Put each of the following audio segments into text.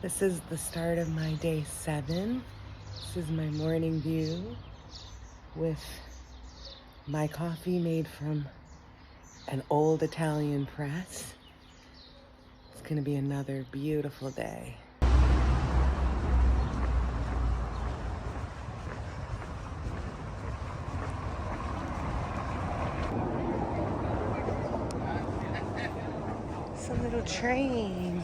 This is the start of my day 7. This is my morning view with my coffee made from an old Italian press. It's gonna be another beautiful day. It's a little train.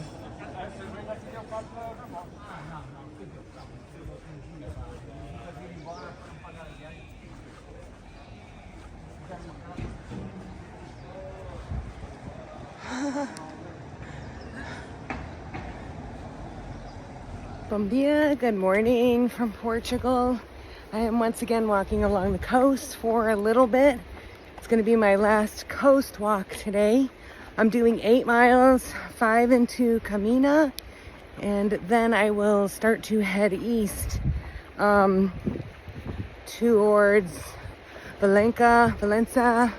Bom dia, good morning from Portugal. I am once again walking along the coast for a little bit. It's going to be my last coast walk today. I'm doing 8 miles, 5 into Caminha, and then I will start to head east towards Valencia,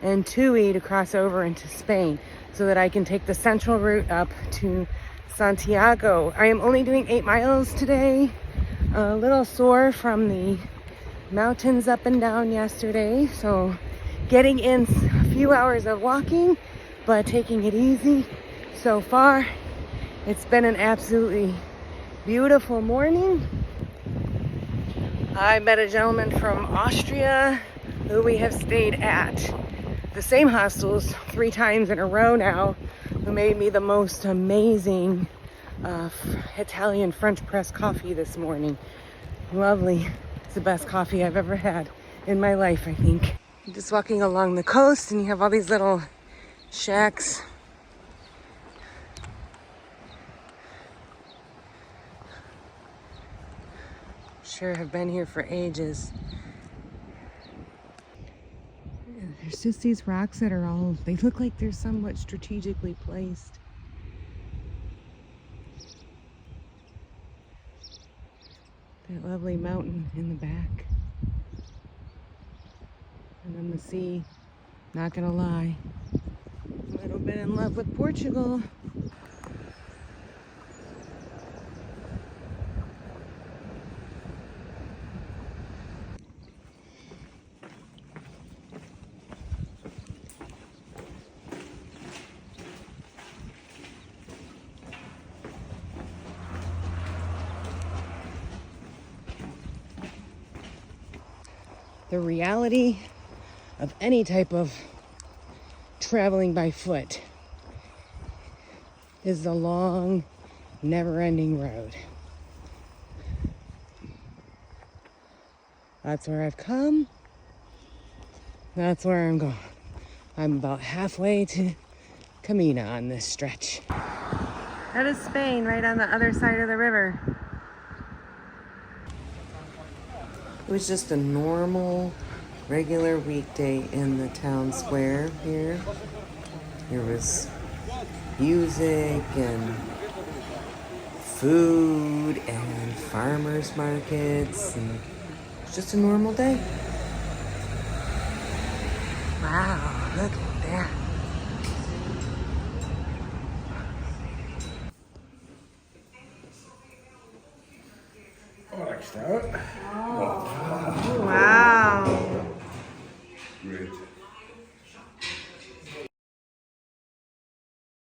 and Tui to cross over into Spain so that I can take the central route up to Santiago. I am only doing 8 miles today. A little sore from the mountains up and down yesterday, so getting in a few hours of walking, but taking it easy so far. It's been an absolutely beautiful morning. I met a gentleman from Austria who we have stayed at the same hostels 3 times in a row now, who made me the most amazing Italian French press coffee this morning. Lovely. It's the best coffee I've ever had in my life, I think. I'm just walking along the coast and you have all these little shacks. Sure have been here for ages. There's just these rocks that are all, they look like they're somewhat strategically placed. That lovely mountain in the back. And then the sea, not gonna lie, a little bit in love with Portugal. The reality of any type of traveling by foot is the long, never-ending road. That's where I've come. That's where I'm going. I'm about halfway to Camino on this stretch. That is Spain, right on the other side of the river. It was just a normal, regular weekday in the town square here. There was music and food and farmers markets, and it's just a normal day. Wow, look at that. Oh, like that. Wow. Great.